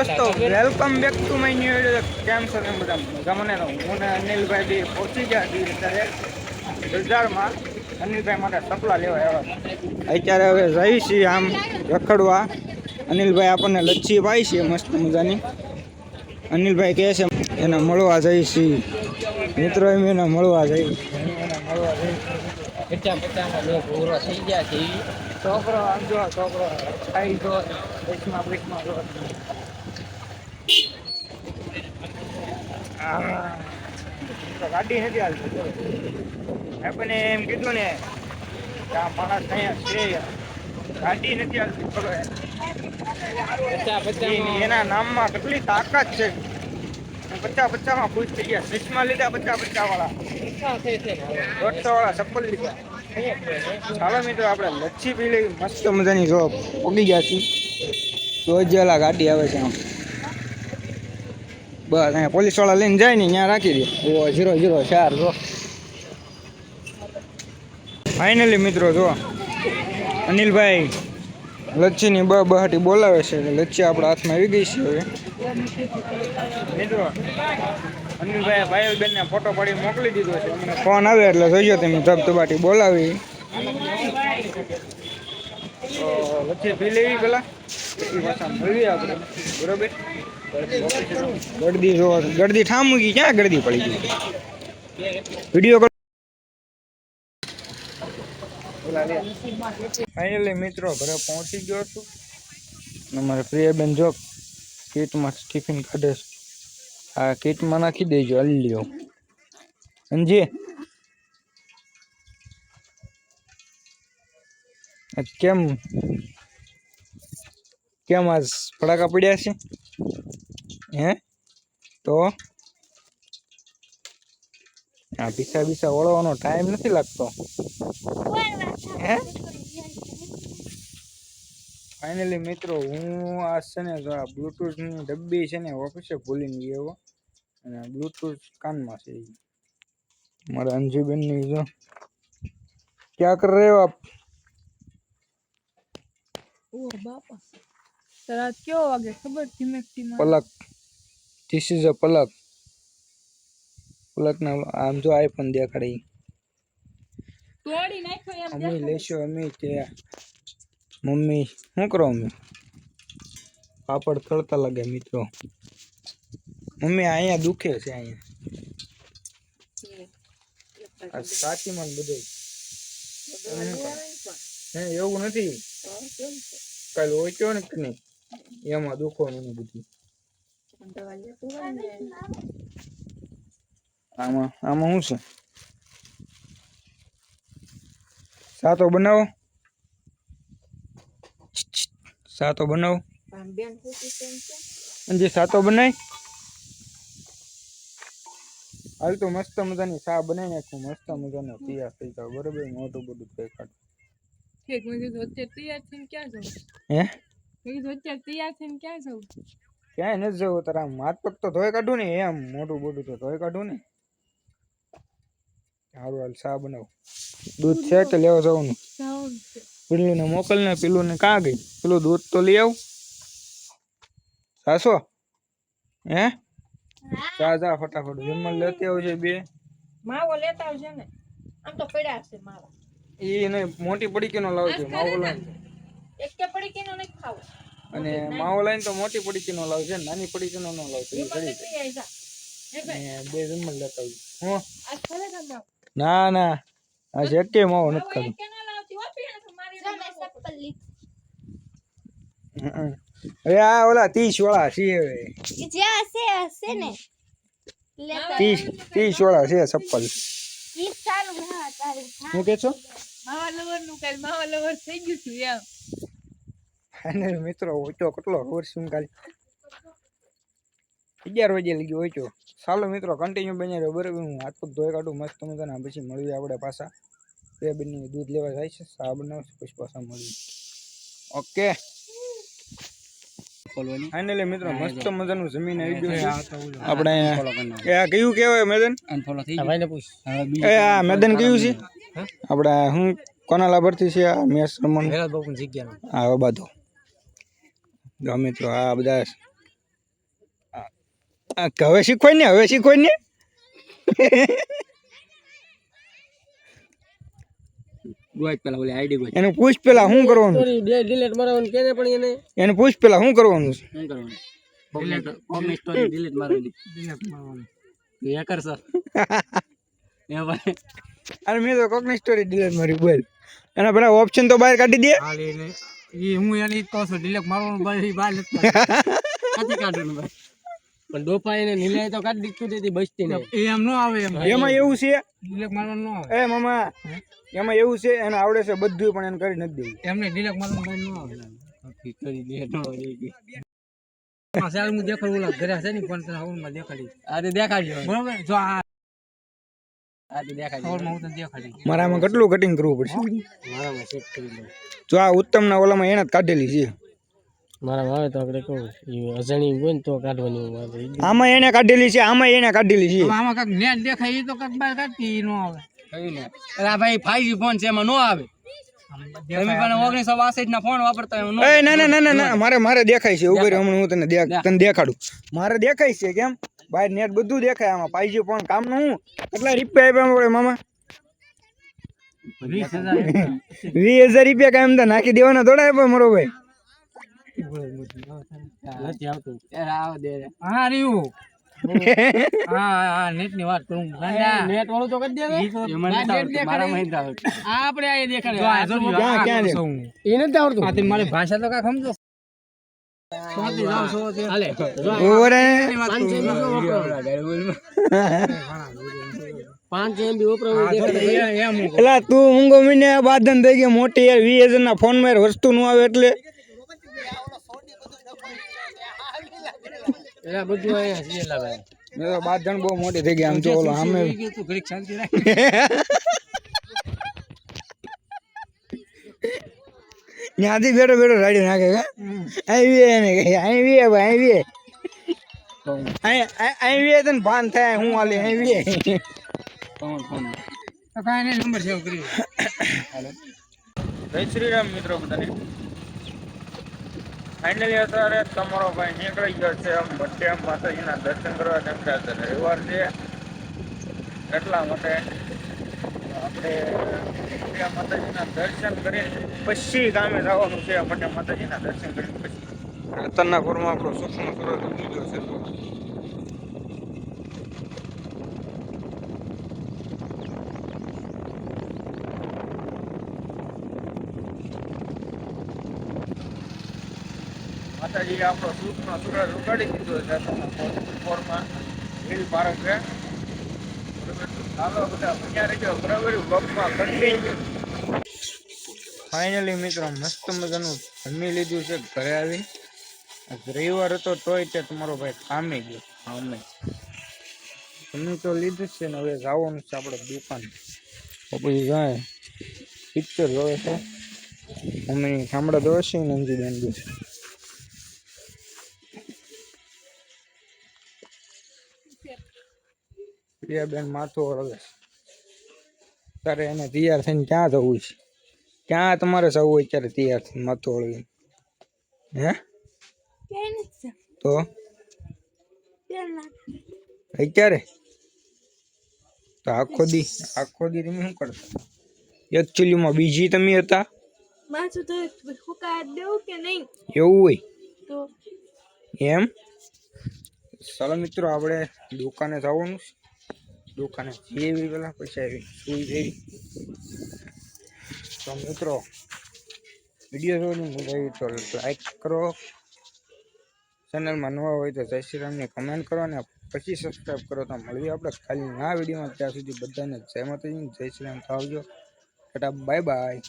દોસ્તો welcome back to my new video. કેમ છો તમે બધા મજામાં? હું ને અનિલભાઈ બી પહોંચી ગયા છીએ અત્યારે બજારમાં. અનિલભાઈ માટે સપલા લેવા આવ્યા. અત્યારે હવે જઈ છીએ આમ રખડવા. અનિલભાઈ આપણને લચ્છી પાઈ છે મસ્ત મજાની. અનિલભાઈ કહે છે એને મળવા જઈ છીએ મિત્રો, એમ એને મળવા જઈ થઈ ગયા છે. છોકરો આમ જો છોકરો ખાઈ જો ગાડી નથી હાલતી. આપણને એમ કીધું ને કે આ માણસ અહીંયા છે, ગાડી નથી હાલતી. એના નામમાં કેટલી તાકાત છે. 50-50 માં ખુશ થઈ ગયા. ચશ્મા લીધા 50-50 વાળા, 150 વાળા ચપ્પલ લીધા. ચાલો મિત્રો આપણે લચ્છી પી લઈ મસ્ત મજાની. જો પગી ગયા છીએ તો જેલા ગાડી આવે છે આમ બસ અહીંયા પોલીસ વાળા લઈને જાય ને ત્યાં રાખી દે. 004 જો ફાઇનલી મિત્રો જો અનિલભાઈ લચ્છીની બહાટી બોલાવે છે. લચ્છી આપણા હાથમાં આવી ગઈ છે હવે મિત્રો. અનિલભાઈ ભાઈ બેનને ફોટો પાડી મોકલી દીધો છે. અમને ફોન આવે એટલે જોઈજો તમે ધબધબાટી બોલાવી. તો લચ્છી પી લેવી પેલા પછી પાછા મળીએ આપણે, બરોબર? ગળદી જો ગળદી ઠામ મૂકી, ક્યાં ગળદી પડી ગઈ? વિડીયો ફાઇનલી મિત્રો ઘરે પહોંચી ગયો છું. અમારે પ્રિયાબેન જો કીટમાં ટિફિન કાઢે છે. આ કીટમાં નાખી દેજો, હલી લ્યો અંજી. કેમ કેમ આજ ફટાકા પડ્યા છે હે? તો આ પીસા બીસા વળવાનો ટાઈમ નથી લાગતો હે? ફાઇનલી મિત્રો હું આ છે ને આ બ્લૂટૂથ ની ડબ્બી છે ને ઓફિસે ભૂલીને ગયો અને બ્લૂટૂથ કાનમાં છે. મારા અંજુબેન ની જો ક્યાં કર रहे हो आप? ઓ બાપા રાત કેવો વાગે ખબર? ધીમે પલક. ધીસ ઇઝ અ પલક. પલક ના આમ જો આઈફોન દેખાડી. તોડી નાખ્યો એમ અમે લેશો અમે તે મમ્મી શું કરો? અમે પાપડ તળતા લાગે મિત્રો. મમ્મી અહીંયા દુખે છે અહીંયા સાચીમાં બધું હે એવું નથી. કાલે ઓછો ને કે નહીં એમાં દુખવાનું બધું. આમાં આમાં શું છે? સાતો બનાવો, સાતો બનાવો. જે સાતો બનાય હાલ તો મસ્ત મજાની સા બનાવી નાખું. મસ્ત મજાનો તૈયાર થઈ જાવ, બરોબર? મોટું બધું કઈ કાઢું. ઠીક. મેં કીધું અત્યારે તૈયાર થઈને ક્યાં જવું? હે મેં કીધું અત્યારે તૈયાર થઈને ક્યાં જવું? ક્યાંય નથી જવું. તારા હાથ પગ તો ધોઈ કાઢું ને, એમ મોટું બોટું તો ધોઈ કાઢું ને. સારું હાલ સા બનાવું. દૂધ છે કે લેવા જવાનું? પીલું ને મોકલ ને. પીલું ને કાં ગઈ? પેલું દૂધ તો લઈ આવું. સાસો હે જા જા ફટાફટ જમવા લેતી આવજે. બે માવો લેતા આવજે ને. આમ તો પડ્યા છે માવા. એ ને મોટી પડીકીનો લાવજો. માવો લાવીને એક કે પડીકીનો નથી ખાવો. અને માવો લાવીને તો મોટી પડીકીનો લાવજો, નાની પડીકીનો ન લાવજો. એ ઘડી ને બે જમવા લેતા આવજો. હું આ ખરે ના ના ના આ શેકે માવો નથી ખાધો. અરે આ ઓલા 30 વાળા છે. હવે 30 વાળા છે ચપ્પલ. શું કે છો? માવા લવર નું કાલ માવા લવર થઈ ગયું છું એમ. અને મિત્રો ઓછો કેટલો ખબર શું કાલે 11 વાગે લગી ઓછો. ચાલો મિત્રો કન્ટિન્યુ બની રહ્યો, બરાબર? હું હાથ પગ ધોઈ કાઢું મસ્ત મજાના, પછી મળીએ આપણે પાછા. બે બંને દૂધ લેવા જાય છે, સા બનાવશે, પછી પાછા મળીએ. ઓકે ફાઇનલી મિત્રો મસ્ત મજાનું જમીન આવી ગયું છે આપણે. એ કયું કહેવાય મેદન? એ આ મેદન કયું છે આપણે? હું કોના લાભાર્થી છે આ મેચ રમવાનું? હા બધું જો મિત્રો આ બધા હવે શીખવાય ને ગોઈ પેલા ઓલી આઈડી ગોઈ એને પૂછ પેલા શું કરવાનું ડિલીટ મારવાનું કેને પણ એને પૂછ પેલા શું કરવાનું છે શું કરવાનું કોમની સ્ટોરી ડિલીટ મારવાની એ કરશો એ ભાઈ અરે મેં તો કોકની સ્ટોરી ડિલીટ મારી બોલ એના પેલા ઓપ્શન તો બહાર કાઢી દે હું એને કહું છું ડિલીટ મારવાનું બહાર નથી કાઢવાનું ભાઈ પણ ડોપા એને નીલાય તો કાઢી દીધું તેથી બચતી નહીં એમ ન આવે એમાં એવું છે ડિલીટ મારવાનું ન આવે એ મામા એમાં એવું છે એને આવડે છે બધું પણ એને કરી નથી દેવું એમને ડિલીટ મારવાનું બહાર ન આવે કરી દે ન આવે સાલ હું દેખાડું ઓલા ઘરે છે ને પણ તને હવનમાં દેખાડી આજે દેખાડ્યો બરોબર જો આજે દેખાડી હવરમાં હું તને દેખાડી મારામાં કેટલું કટિંગ કરવું પડશે મારામાં સેટ કરી લો જો આ ઉત્તમના ઓલામાં એને જ કાઢેલી છે મારામાં આવે તો આપણે કહું એ અજાણી હોય ને તો કાઢવાની આમાં એને કાઢેલી છે આમાં આમાં કાંક નેટ દેખાય એ તો કાંક બહાર કાઢતી ન આવે કયું નેટ અરે ભાઈ 5G ફોન છે એમાં ન આવે તમે પણ 1962 ના ફોન વાપરતા હોય એ ના મારે દેખાય છે ઉભો હમણાં હું તને દેખાડું મારે દેખાય છે કેમ બહાર નેટ બધું દેખાય આમાં 5G ફોન કામનું હું કેટલા રૂપિયા આપ્યા પડે મામા 20,000 રૂપિયા કામ તો નાખી દેવાના થોડા આપ્યા મારો ભાઈ નથી આવતું આવ દે હા રહ્યું હા નેટ ની વાત કરું નેટ વાળું તો કરી દે મારા મહિન્દ્રા આપણે આ દેખાડે ક્યાં એ નથી આવડતું આ મારી ભાષા તો કાંઈ સમજો હાલે ઓરે 5 MB વપરાવું એમ એલા તું મૂંગો મીને બાદન થઈ ગઈ મોટી યાર 20,000 ના ફોન માં વસ્તુ નું આવે એટલે એલા બધું આયા છે એલા ભાઈ મે તો બાદન બહુ મોટી થઈ ગઈ આમ જો ઓલો સામે તું ઘડીક શાંતિ રાખ ન્યાથી બેઠો રાડી નાખે કે આવી એને કે આવી ભાઈ આવી તને ભાન થાય હું હાલે આવી ફોન તો કાંઈ નહીં નંબર સેવ કરી હાલો જય શ્રી રામ મિત્રો બધાને ફાઇનલી અત્યારે તમારો ભાઈ નીકળી ગયો છે આમ બટ્ટે માતાજીના દર્શન કરવા કેમ કે રવિવાર છે એટલા માટે આપણે માતાજીના દર્શન કરીને પછી ગામે જવાનું છે બટ્ટે માતાજીના દર્શન કરીને પછી અત્યારના ઘરમાં આપણો સુખનો સુરત ઉઠી ગયો છે માતાજી આપણો સુખનો સુરત ઉગાડી દીધો છે પોરમાં હિલ પાર્ક છે ચાલો બધા બન્યા રહેજો બરાબર બપમાં કન્ટિન્યુ ફાઇનલી મિત્રો મસ્ત મજાનું જમી લીધું છે ઘરે આવી રવિવાર હતો તોય તે તમારો ભાઈ કામે ગયો અમે જમી તો લીધું છે ને હવે જવાનું છે આપણે દુકાન પછી જાય પિક્ચર જોવે છે અમે સાંભળા દોશી નંજી બેન છે પ્રિયાબેન માથું હળવે ત્યારે એને તૈયાર થઈને ક્યાં જવું છે ક્યાં તમારે જવું હોય ત્યારે તૈયાર થઈને માથું હળવી હે તો અત્યારે તો આખો દી તમે શું કરતા એકચ્યુઅલીમાં બીજી તમે હતા એવું હોય એમ ચાલો મિત્રો આપણે દુકાને જવાનું છે દુકાને જેવી પેલા પછી આવી સુઈ જઈ તો મિત્રો વિડીયો જોઈને મજા આવી તો લાઈક કરો ચેનલમાં નવા હોય તો જય શ્રી રામની કમેન્ટ કરો અને પછી સબસ્ક્રાઈબ કરો તો મળીએ આપણે ખાલી ના વિડીયોમાં ત્યાં સુધી બધાને જય માતાજી જય શ્રી રામ આવજો ટાટા બાય બાય